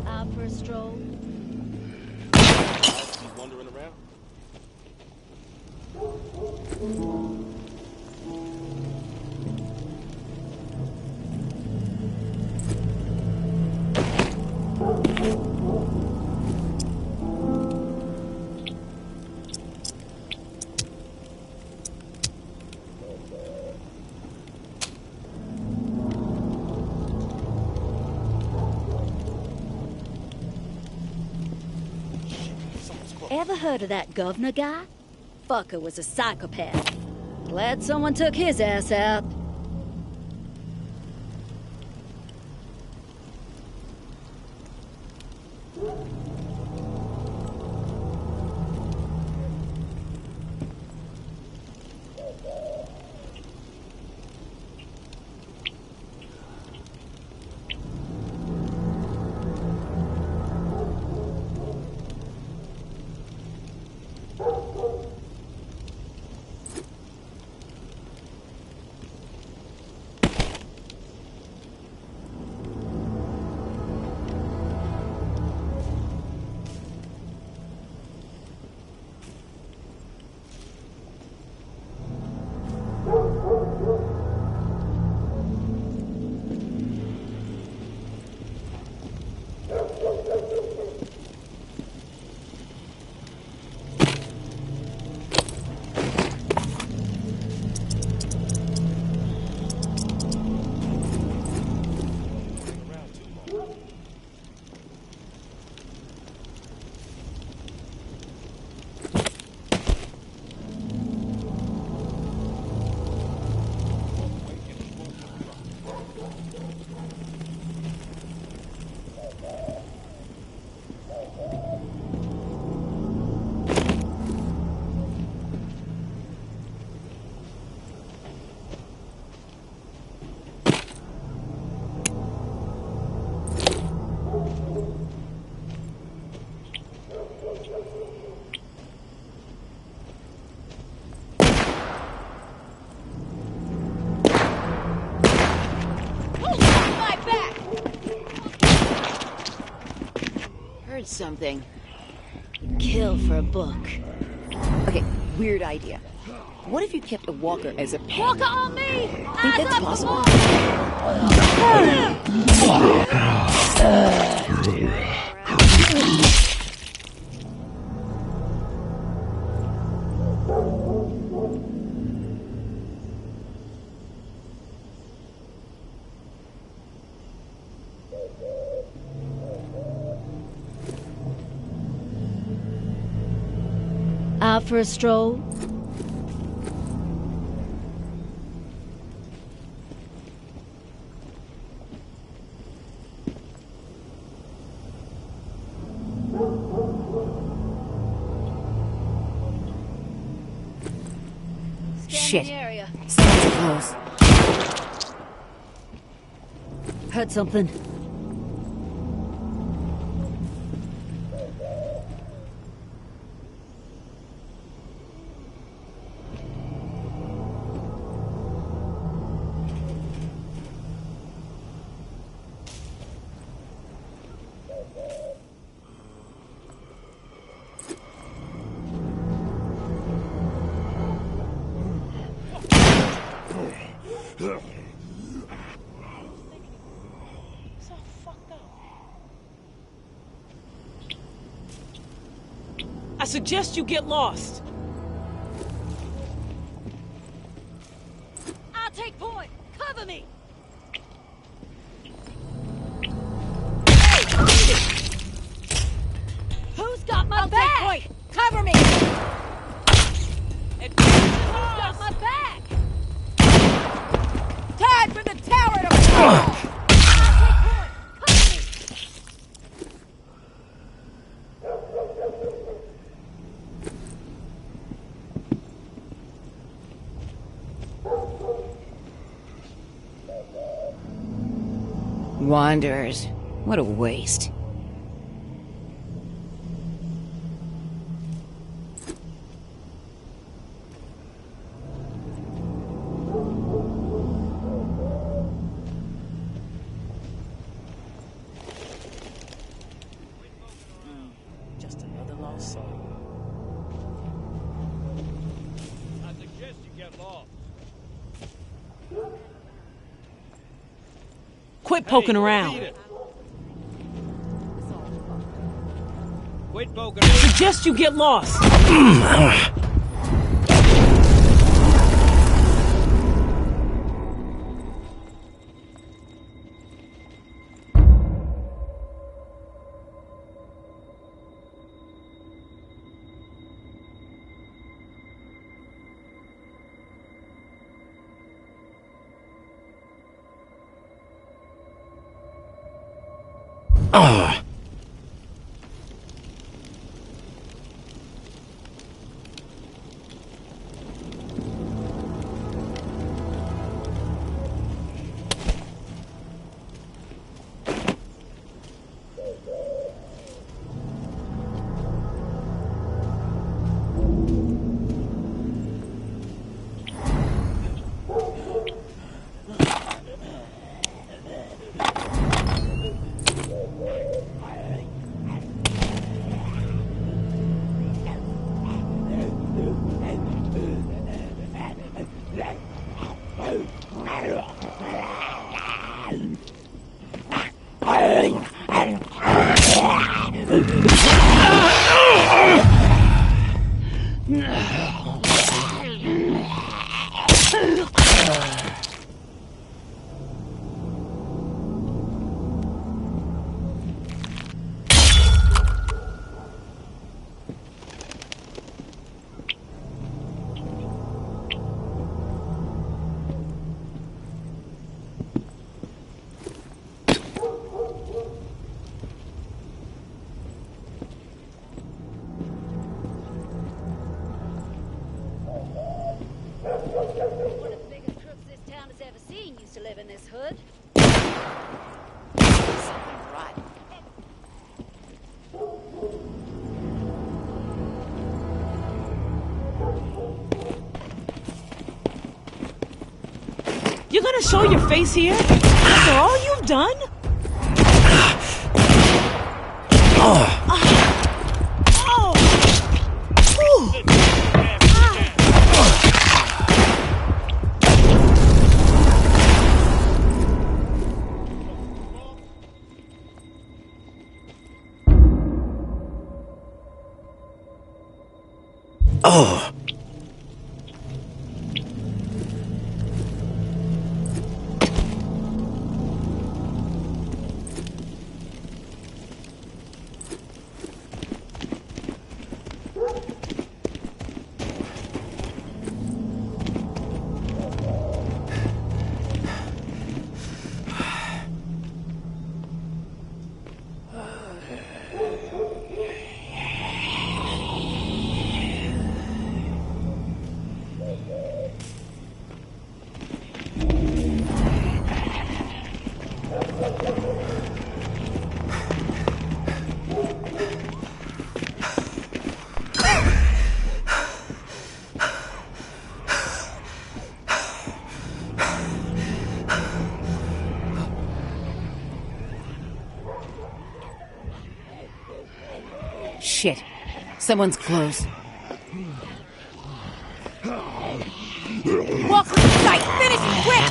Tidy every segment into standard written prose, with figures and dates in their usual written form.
Out for a stroll? Keep wandering around. Ever heard of that governor guy? Fucker was a psychopath. Glad someone took his ass out. Something. Kill for a book. Okay, weird idea. What if you kept a walker as a pet? Walker on me! Think that's possible? Out for a stroll? Shit. Area. Sounds close. Heard something. I suggest you get lost. I'll take point. Cover me. Who's got my back? Take point. Cover me. Who's got my back? Time for the tower to fall. Wanderers. What a waste. Just another lost soul. I suggest you get lost. Quit poking Hey, around. beat it. Quit poking around. Suggest you get lost. One of the biggest crooks this town has ever seen used to live in this hood. Something rotten. You're gonna show your face here? After all you've done? Oh. Shit. Someone's close. Walk to the site! Finish it quick!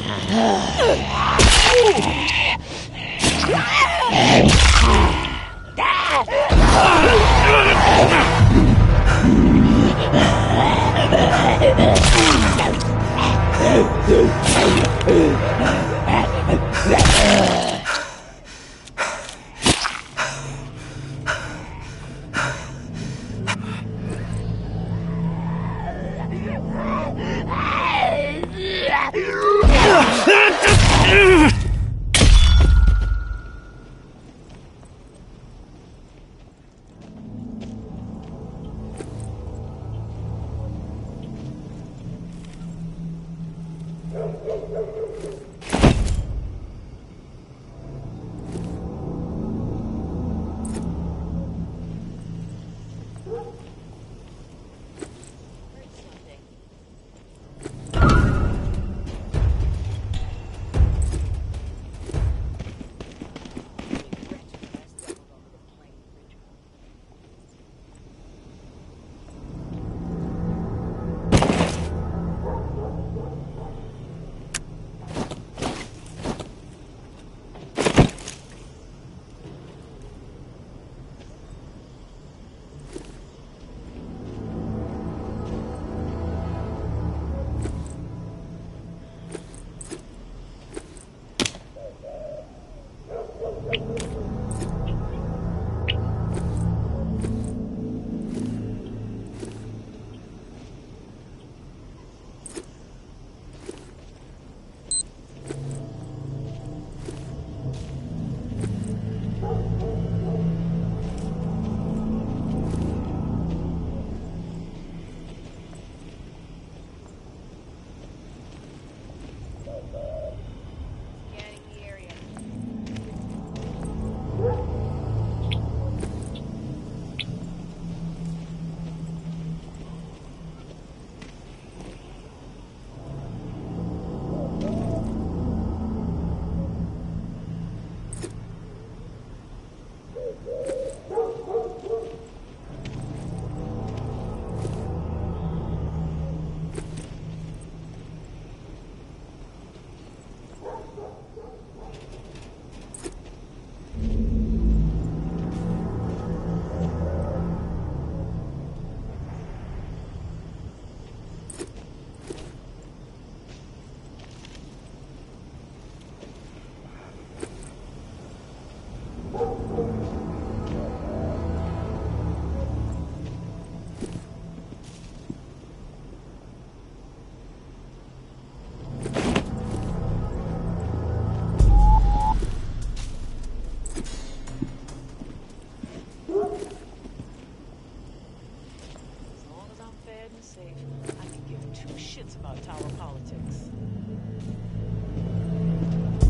I can give two shits about tower politics.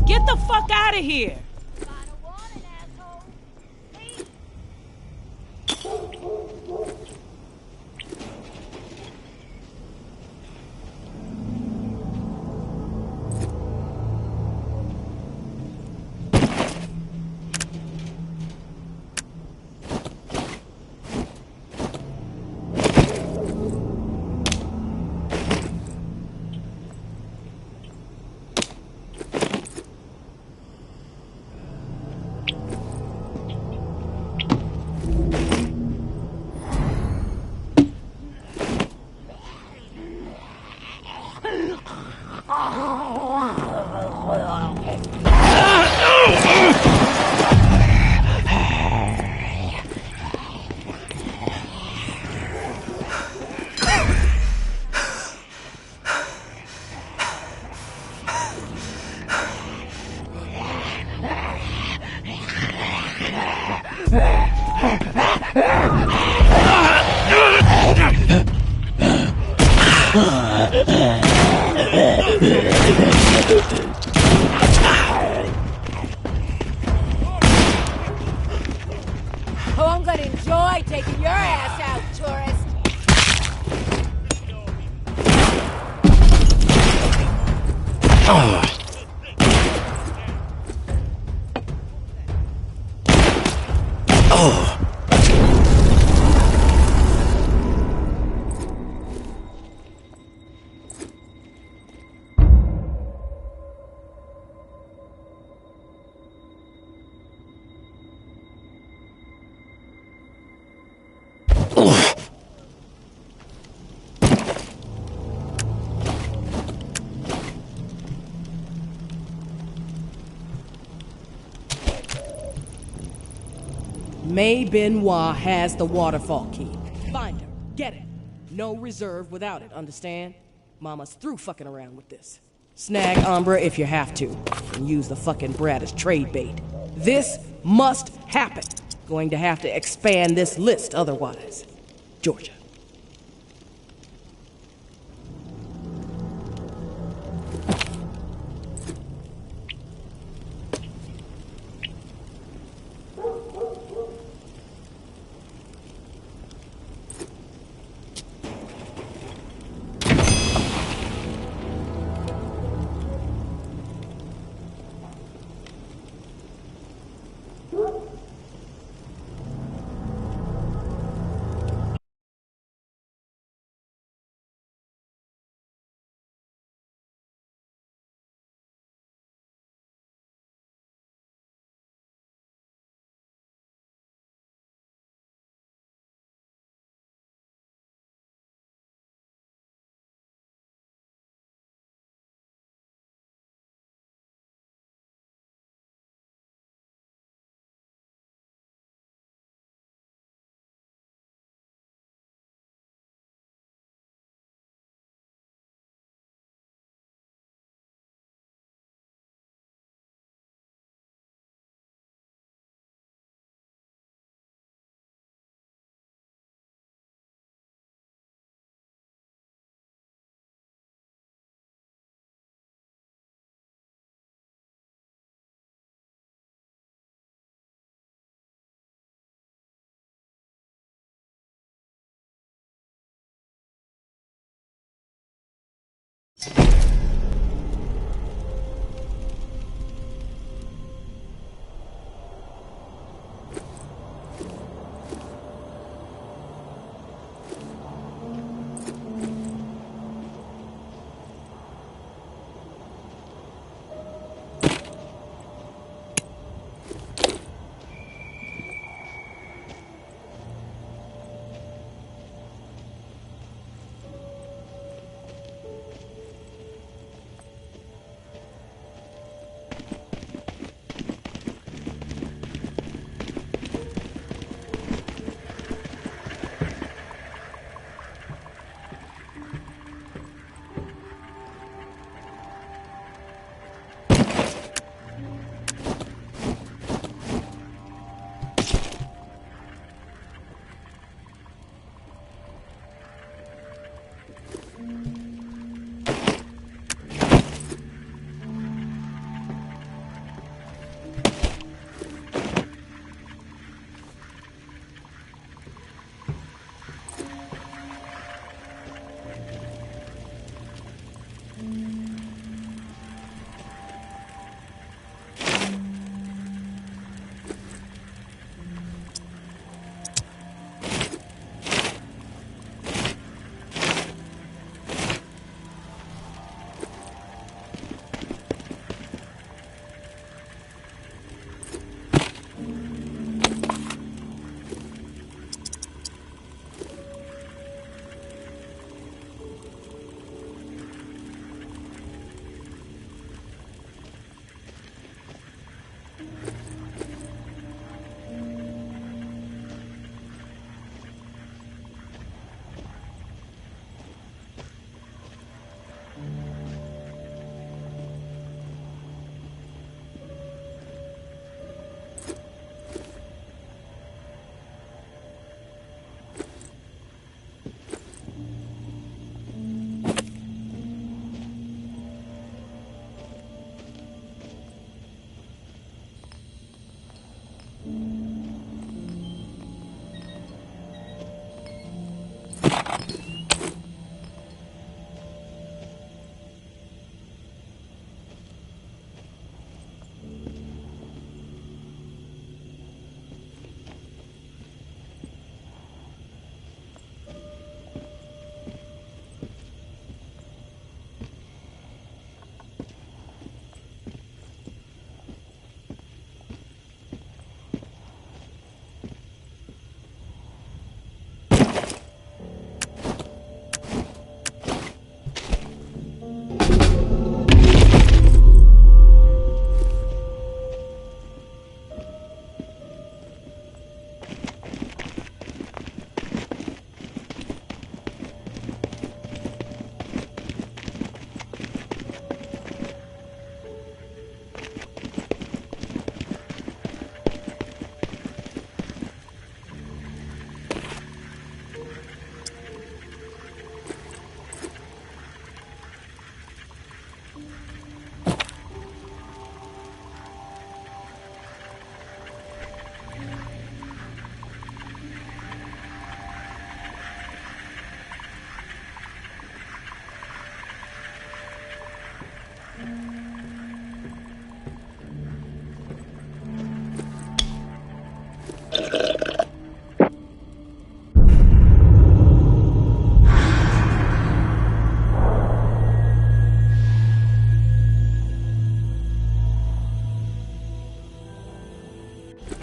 Get the fuck out of here! Oh, I'm gonna enjoy taking your ass out, tourist. May Benoit has the waterfall key. Find her. Get it. No reserve without it, understand? Mama's through fucking around with this. Snag Umbra if you have to, and use the fucking brat as trade bait. This must happen. Going to have to expand this list otherwise. Georgia.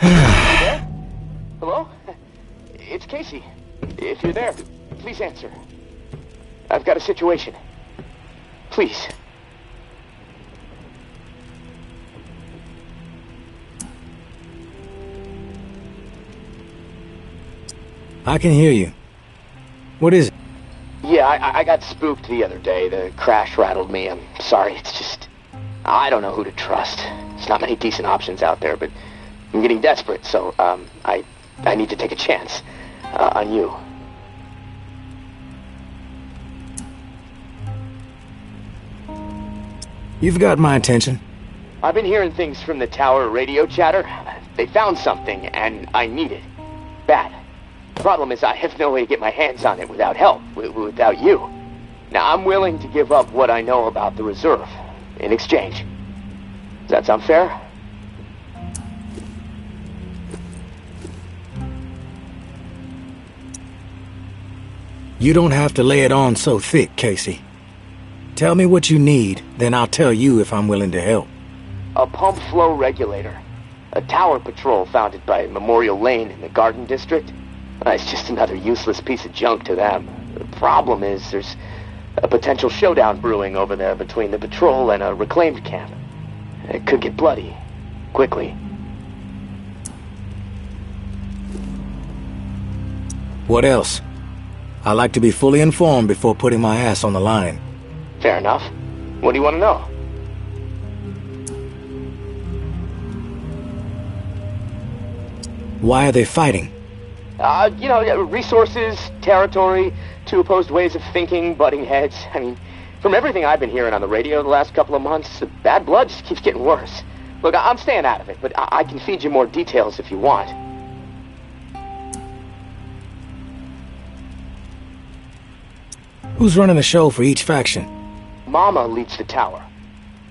There? Hello? It's Casey. If you're there, please answer. I've got a situation. Please. I can hear you. What is it? Yeah, I got spooked the other day. The crash rattled me. I'm sorry, it's just... I don't know who to trust. There's not many decent options out there, but I'm getting desperate, so, I need to take a chance, on you. You've got my attention. I've been hearing things from the tower radio chatter. They found something, and I need it. Bad. The problem is I have no way to get my hands on it without help, without you. Now, I'm willing to give up what I know about the reserve, in exchange. Does that sound fair? You don't have to lay it on so thick, Casey. Tell me what you need, then I'll tell you if I'm willing to help. A pump flow regulator. A tower patrol founded by Memorial Lane in the Garden District. It's just another useless piece of junk to them. The problem is there's a potential showdown brewing over there between the patrol and a reclaimed camp. It could get bloody. Quickly. What else? I like to be fully informed before putting my ass on the line. Fair enough. What do you want to know? Why are they fighting? Resources, territory, two opposed ways of thinking, butting heads. I mean, from everything I've been hearing on the radio the last couple of months, the bad blood just keeps getting worse. Look, I'm staying out of it, but I can feed you more details if you want. Who's running the show for each faction? Mama leads the tower.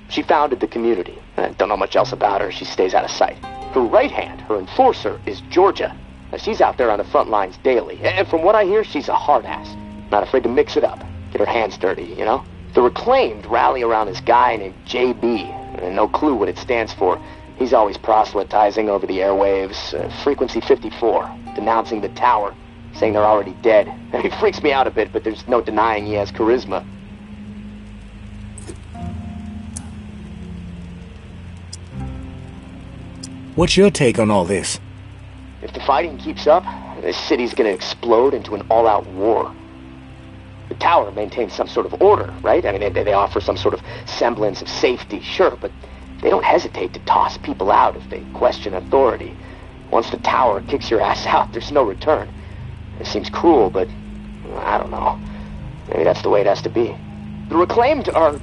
She founded the community. I don't know much else about her. She stays out of sight. Her right hand, her enforcer, is Georgia. She's out there on the front lines daily. And from what I hear, she's a hard ass. Not afraid to mix it up. Get her hands dirty, you know? The Reclaimed rally around this guy named JB. No clue what it stands for. He's always proselytizing over the airwaves. Frequency 54. Denouncing the tower. Saying they're already dead. He freaks me out a bit, but there's no denying he has charisma. What's your take on all this? If the fighting keeps up, this city's gonna explode into an all-out war. The tower maintains some sort of order, right? I mean, they offer some sort of semblance of safety, sure, but they don't hesitate to toss people out if they question authority. Once the tower kicks your ass out, there's no return. It seems cruel, but I don't know. Maybe that's the way it has to be. The Reclaimed are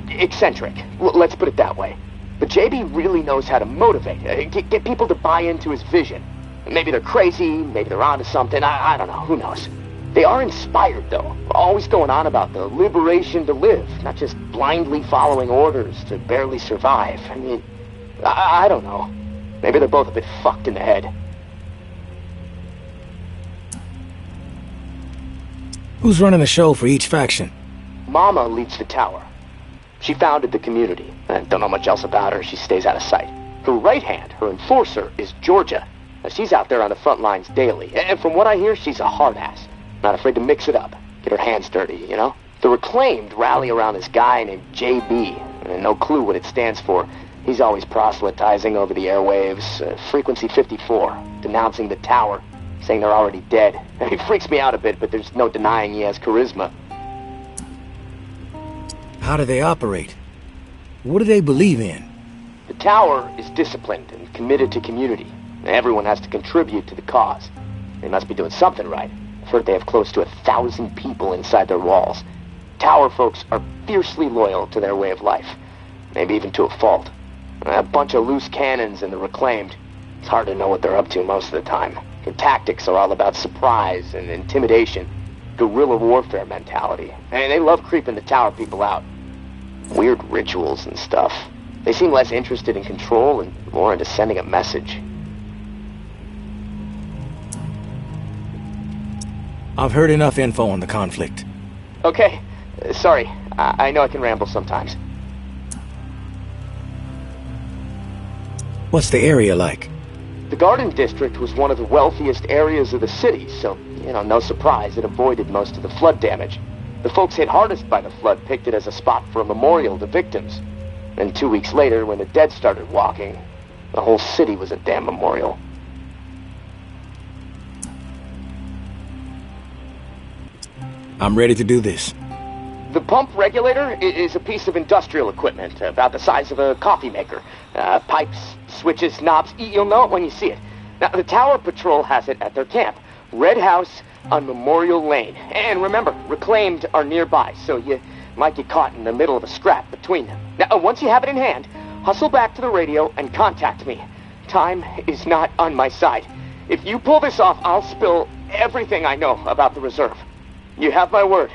eccentric, let's put it that way. But JB really knows how to motivate, get people to buy into his vision. Maybe they're crazy, maybe they're onto something, I don't know, who knows. They are inspired, though, always going on about the liberation to live, not just blindly following orders to barely survive. I mean, I don't know. Maybe they're both a bit fucked in the head. Who's running the show for each faction? Mama leads the tower. She founded the community. I don't know much else about her. She stays out of sight. Her right hand, her enforcer, is Georgia. She's out there on the front lines daily. And from what I hear, she's a hard ass. Not afraid to mix it up. Get her hands dirty, you know? The Reclaimed rally around this guy named JB. And no clue what it stands for. He's always proselytizing over the airwaves. Frequency 54. Denouncing the tower. Saying they're already dead. He freaks me out a bit, but there's no denying he has charisma. How do they operate? What do they believe in? The tower is disciplined and committed to community. Everyone has to contribute to the cause. They must be doing something right. I've heard they have close to 1,000 people inside their walls. Tower folks are fiercely loyal to their way of life. Maybe even to a fault. A bunch of loose cannons in the Reclaimed. It's hard to know what they're up to most of the time. Their tactics are all about surprise and intimidation. Guerrilla warfare mentality. And they love creeping the tower people out. Weird rituals and stuff. They seem less interested in control and more into sending a message. I've heard enough info on the conflict. Okay. Sorry. I know I can ramble sometimes. What's the area like? The Garden District was one of the wealthiest areas of the city, so, no surprise it avoided most of the flood damage. The folks hit hardest by the flood picked it as a spot for a memorial to victims. And 2 weeks later, when the dead started walking, the whole city was a damn memorial. I'm ready to do this. The pump regulator is a piece of industrial equipment about the size of a coffee maker. Pipes, switches, knobs, you'll know it when you see it. Now, the Tower Patrol has it at their camp, Red House on Memorial Lane. And remember, reclaimed are nearby, so you might get caught in the middle of a scrap between them. Now, once you have it in hand, hustle back to the radio and contact me. Time is not on my side. If you pull this off, I'll spill everything I know about the reserve. You have my word.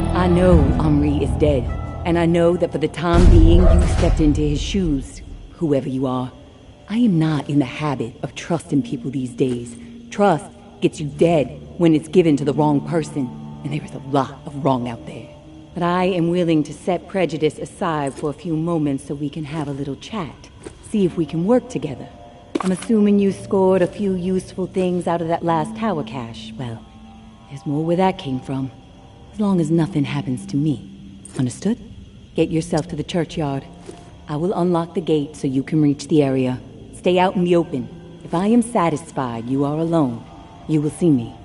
I know Omri is dead, and I know that for the time being you stepped into his shoes, whoever you are. I am not in the habit of trusting people these days. Trust gets you dead when it's given to the wrong person, and there is a lot of wrong out there. But I am willing to set prejudice aside for a few moments so we can have a little chat, see if we can work together. I'm assuming you scored a few useful things out of that last tower cache. Well, there's more where that came from. As long as nothing happens to me. Understood? Get yourself to the churchyard. I will unlock the gate so you can reach the area. Stay out in the open. If I am satisfied you are alone, you will see me.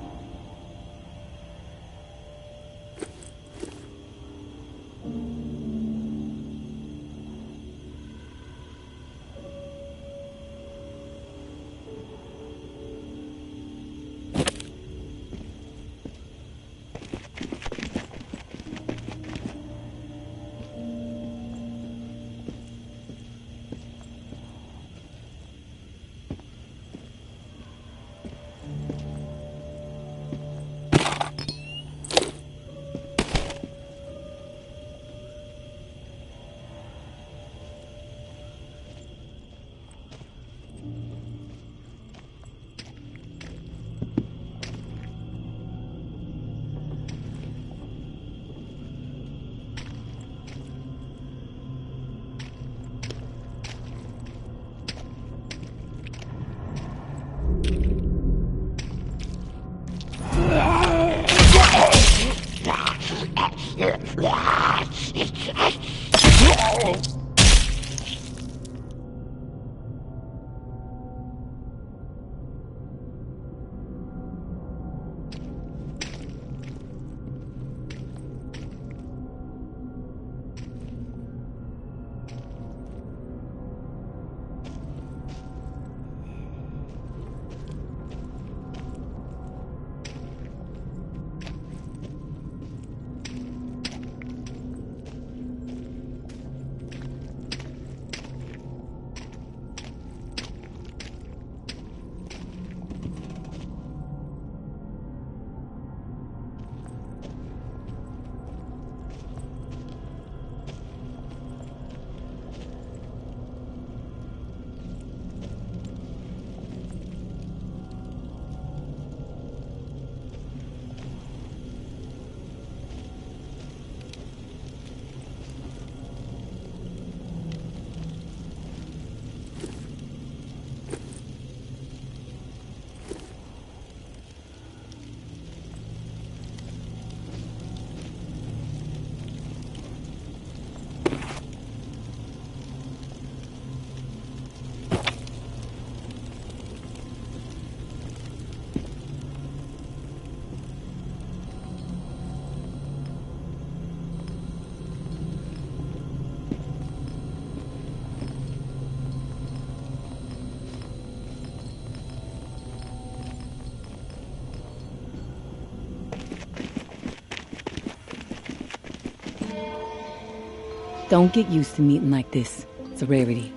Don't get used to meeting like this. It's a rarity.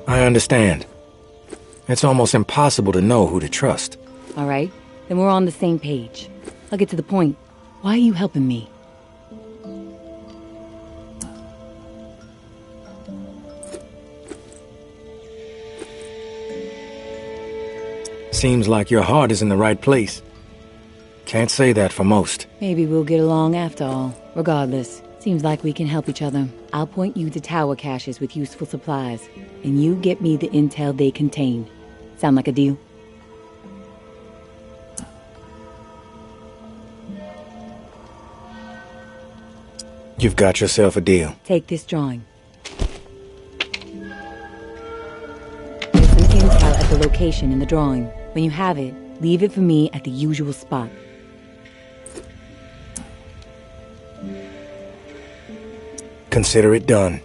I understand. It's almost impossible to know who to trust. All right, then we're on the same page. I'll get to the point. Why are you helping me? Seems like your heart is in the right place. Can't say that for most. Maybe we'll get along after all. Regardless, seems like we can help each other. I'll point you to tower caches with useful supplies, and you get me the intel they contain. Sound like a deal? You've got yourself a deal. Take this drawing. There's some intel at the location in the drawing. When you have it, leave it for me at the usual spot. Consider it done.